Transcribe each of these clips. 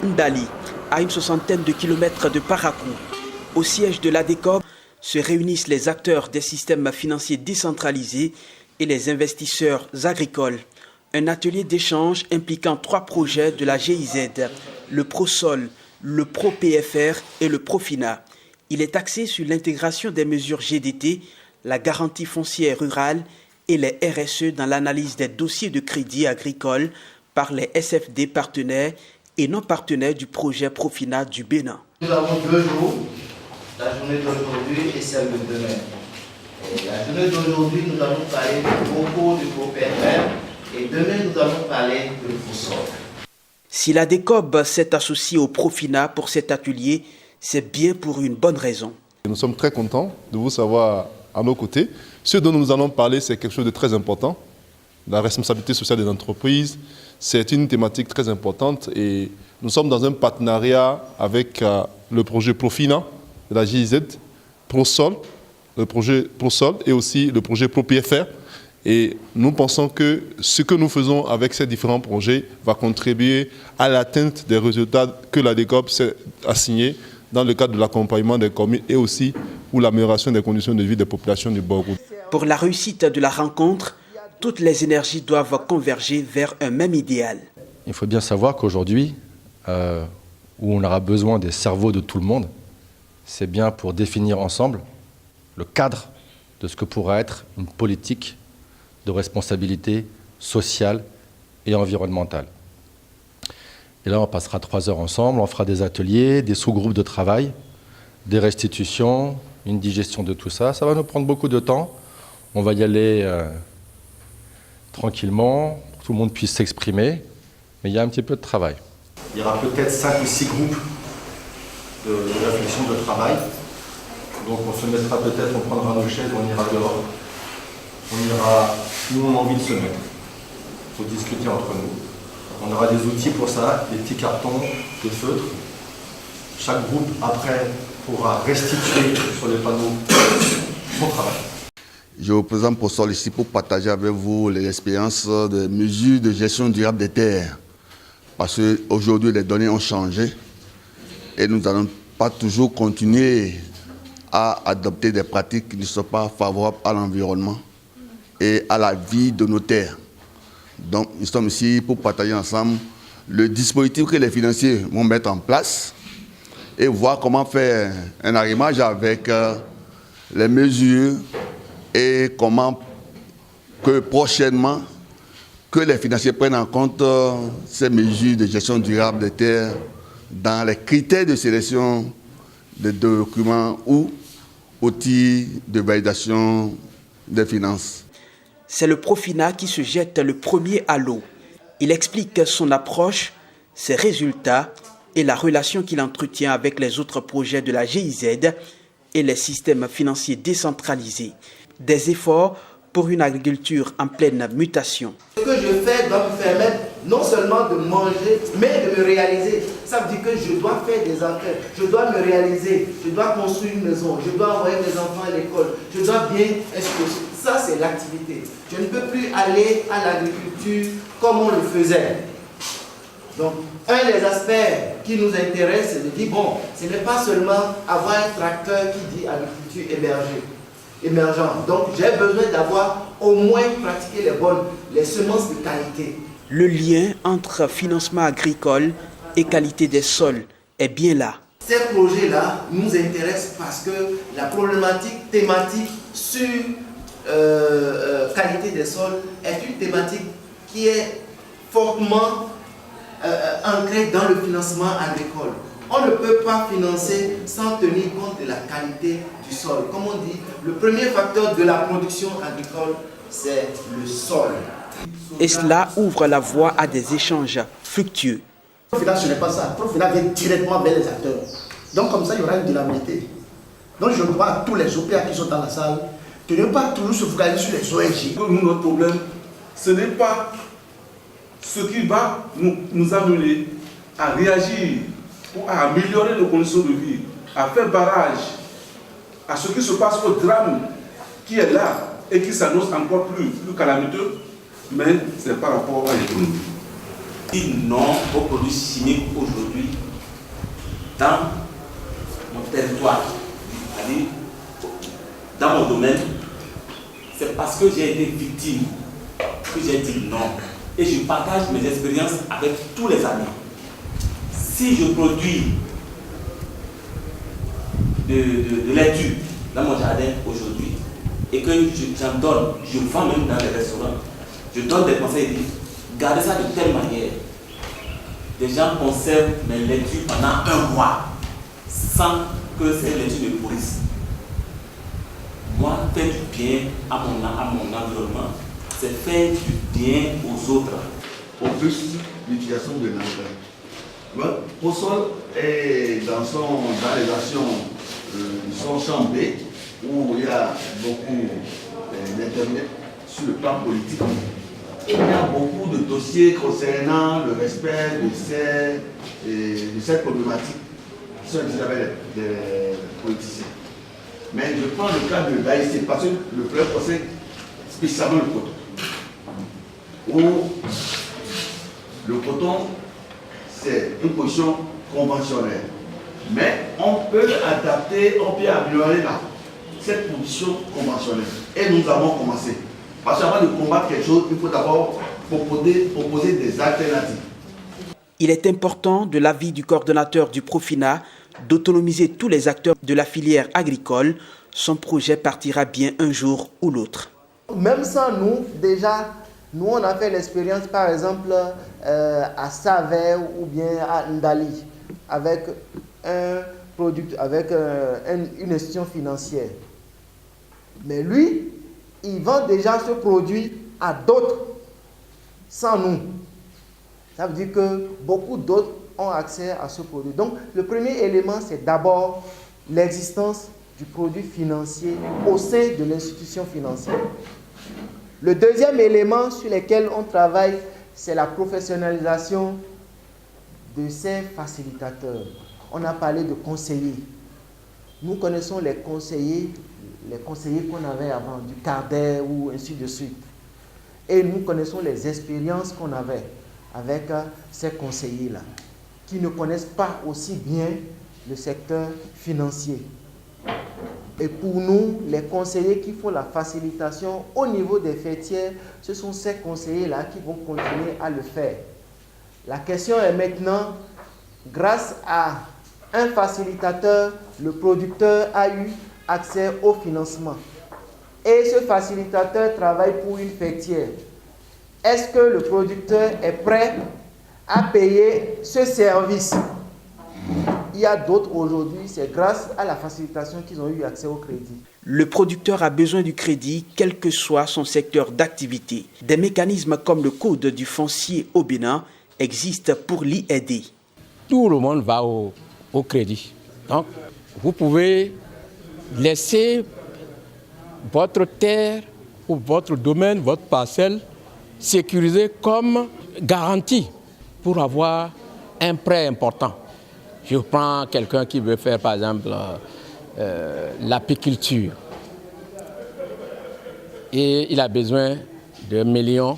Ndali, à une soixantaine de kilomètres de Parakou, au siège de l'ADECOB, se réunissent les acteurs des systèmes financiers décentralisés et les investisseurs agricoles. Un atelier d'échange impliquant 3 projets de la GIZ, le ProSol, le ProPFR et le Profina. Il est axé sur l'intégration des mesures GDT, la garantie foncière rurale et les RSE dans l'analyse des dossiers de crédit agricole par les SFD partenaires et non partenaires du projet Profina du Bénin. Nous avons 2 jours, la journée d'aujourd'hui et celle de demain. Et la journée d'aujourd'hui, nous allons parler du propos du ProPFR et demain, nous allons parler de ProSol. Si l'ADECOB s'est associée au Profina pour cet atelier, c'est bien pour une bonne raison. Nous sommes très contents de vous savoir à nos côtés. Ce dont nous allons parler, c'est quelque chose de très important. La responsabilité sociale des entreprises, c'est une thématique très importante et nous sommes dans un partenariat avec le projet Profina de la GIZ, ProSol, le projet ProSol et aussi le projet ProPFR. Et nous pensons que ce que nous faisons avec ces différents projets va contribuer à l'atteinte des résultats que l'ADECOB s'est assigné dans le cadre de l'accompagnement des communes et aussi pour l'amélioration des conditions de vie des populations du Borgou. Pour la réussite de la rencontre, toutes les énergies doivent converger vers un même idéal. Il faut bien savoir qu'aujourd'hui, où on aura besoin des cerveaux de tout le monde, c'est bien pour définir ensemble le cadre de ce que pourra être une politique de responsabilité sociale et environnementale. Et là, on passera 3 heures ensemble, on fera des ateliers, des sous-groupes de travail, des restitutions, une digestion de tout ça. Ça va nous prendre beaucoup de temps. On va y aller tranquillement, pour que tout le monde puisse s'exprimer, mais il y a un petit peu de travail. Il y aura peut-être 5 ou 6 groupes de réflexion, de travail. Donc on se mettra peut-être, on prendra nos chaises, on ira dehors. On ira où on a envie de se mettre. Il faut discuter entre nous. On aura des outils pour ça, des petits cartons, des feutres. Chaque groupe, après, pourra restituer sur les panneaux son travail. Je représente ProSol ici pour partager avec vous les expériences des mesures de gestion durable des terres. Parce qu'aujourd'hui, les données ont changé et nous n'allons pas toujours continuer à adopter des pratiques qui ne sont pas favorables à l'environnement et à la vie de nos terres. Donc, nous sommes ici pour partager ensemble le dispositif que les financiers vont mettre en place et voir comment faire un arrimage avec les mesures et comment que prochainement que les financiers prennent en compte ces mesures de gestion durable des terres dans les critères de sélection des documents ou outils de validation des finances. C'est le Profina qui se jette le premier à l'eau. Il explique son approche, ses résultats et la relation qu'il entretient avec les autres projets de la GIZ et les systèmes financiers décentralisés. Des efforts pour une agriculture en pleine mutation. Ce que je fais doit me permettre non seulement de manger, mais de me réaliser. Ça veut dire que je dois faire des enquêtes, je dois me réaliser, je dois construire une maison, je dois envoyer mes enfants à l'école, je dois bien exposer. Ça, c'est l'activité. Je ne peux plus aller à l'agriculture comme on le faisait. Donc, un des aspects qui nous intéresse, c'est de dire, bon, ce n'est pas seulement avoir un tracteur qui dit agriculture émergente. Donc, j'ai besoin d'avoir au moins pratiqué les semences de qualité. Le lien entre financement agricole et qualité des sols est bien là. Ces projets-là nous intéressent parce que la problématique thématique sur qualité des sols est une thématique qui est fortement ancrée dans le financement agricole. On ne peut pas financer sans tenir compte de la qualité du sol. Comme on dit, le premier facteur de la production agricole, c'est le sol. Et cela ouvre la voie à des échanges fructueux. Profina, ce n'est pas ça. Profina vient directement vers les acteurs. Donc comme ça, il y aura une dynamité. Donc je dois à tous les OPA qui sont dans la salle de ne pas toujours se focaliser sur les ONG. Nous, notre problème, ce n'est pas ce qui va nous amener à réagir ou à améliorer nos conditions de vie, à faire barrage à ce qui se passe au drame qui est là et qui s'annonce encore plus calamiteux, mais c'est par rapport à l'économie. Ils n'ont aux produits chimiques aujourd'hui dans mon territoire, c'est-à-dire dans mon domaine, c'est parce que j'ai été victime que j'ai dit non. Et je partage mes expériences avec tous les amis. Si je produis de laitue dans mon jardin aujourd'hui et que j'en donne, je vends même dans les restaurants, je donne des conseils et dis, gardez ça de telle manière. Des gens conservent mes laitues pendant 1 mois sans que ces laitues ne pourrissent. Moi, faire du bien à mon environnement, c'est faire du bien aux autres. Au plus, l'utilisation de l'engrais. POSOL est dans les actions de son champ B, où il y a beaucoup d'intervenants sur le plan politique. Et il y a beaucoup de dossiers concernant le respect de cette problématique qui sont discutés avec les politiciens. Mais je prends le cas de l'AIC parce que le problème concerne spécialement le coton. Où le coton, c'est une position conventionnelle. Mais on peut adapter, on peut améliorer cette position conventionnelle. Et nous avons commencé. Parce qu'avant de combattre quelque chose, il faut d'abord proposer des alternatives. Il est important, de l'avis du coordonnateur du Profina, d'autonomiser tous les acteurs de la filière agricole. Son projet partira bien un jour ou l'autre. Même sans nous, déjà, nous on a fait l'expérience par exemple à Savé ou bien à Ndali avec une institution financière. Mais lui, il vend déjà ce produit à d'autres sans nous. Ça veut dire que beaucoup d'autres ont accès à ce produit. Donc, le premier élément, c'est d'abord l'existence du produit financier au sein de l'institution financière. Le deuxième élément sur lequel on travaille, c'est la professionnalisation de ces facilitateurs. On a parlé de conseillers. Nous connaissons les conseillers qu'on avait avant, du Cardet ou ainsi de suite. Et nous connaissons les expériences qu'on avait avec ces conseillers-là, qui ne connaissent pas aussi bien le secteur financier. Et pour nous, les conseillers qui font la facilitation au niveau des fêtières, ce sont ces conseillers-là qui vont continuer à le faire. La question est maintenant, grâce à un facilitateur, le producteur a eu accès au financement. Et ce facilitateur travaille pour une fêtière. Est-ce que le producteur est prêt à payer ce service? Il y a d'autres aujourd'hui, c'est grâce à la facilitation qu'ils ont eu accès au crédit. Le producteur a besoin du crédit, quel que soit son secteur d'activité. Des mécanismes comme le code du foncier au Bénin existent pour l'y aider. Tout le monde va au crédit. Donc, vous pouvez laisser votre terre ou votre domaine, votre parcelle, sécurisée comme garantie pour avoir un prêt important. Je prends quelqu'un qui veut faire, par exemple, l'apiculture. Et il a besoin de 1 million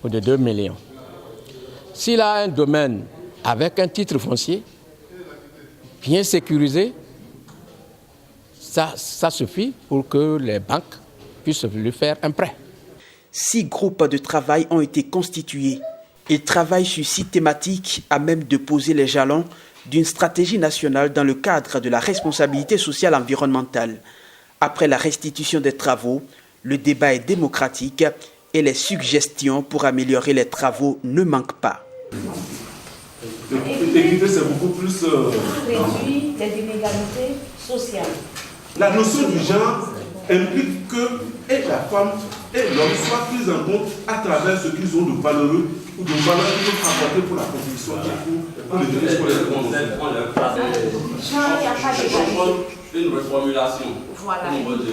ou de 2 millions. S'il a un domaine avec un titre foncier, bien sécurisé, ça suffit pour que les banques puissent lui faire un prêt. 6 groupes de travail ont été constitués. Ils travaillent sur 6 thématiques à même de poser les jalons d'une stratégie nationale dans le cadre de la responsabilité sociale environnementale. Après la restitution des travaux, le débat est démocratique et les suggestions pour améliorer les travaux ne manquent pas. L'équité, c'est beaucoup plus... réduire les inégalités sociales. La notion du genre implique que et la femme et l'homme soient pris en compte à travers ce qu'ils ont de valeureux ou de valeur qu'ils peuvent apporter pour la contribution pour le développement scolaire. Une reformulation Voilà. au niveau de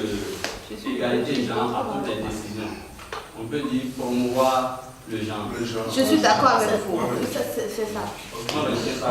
l'égalité de genre à toutes les décisions. On peut dire promouvoir le genre. Je suis d'accord avec vous. C'est ça. On va laisser ça.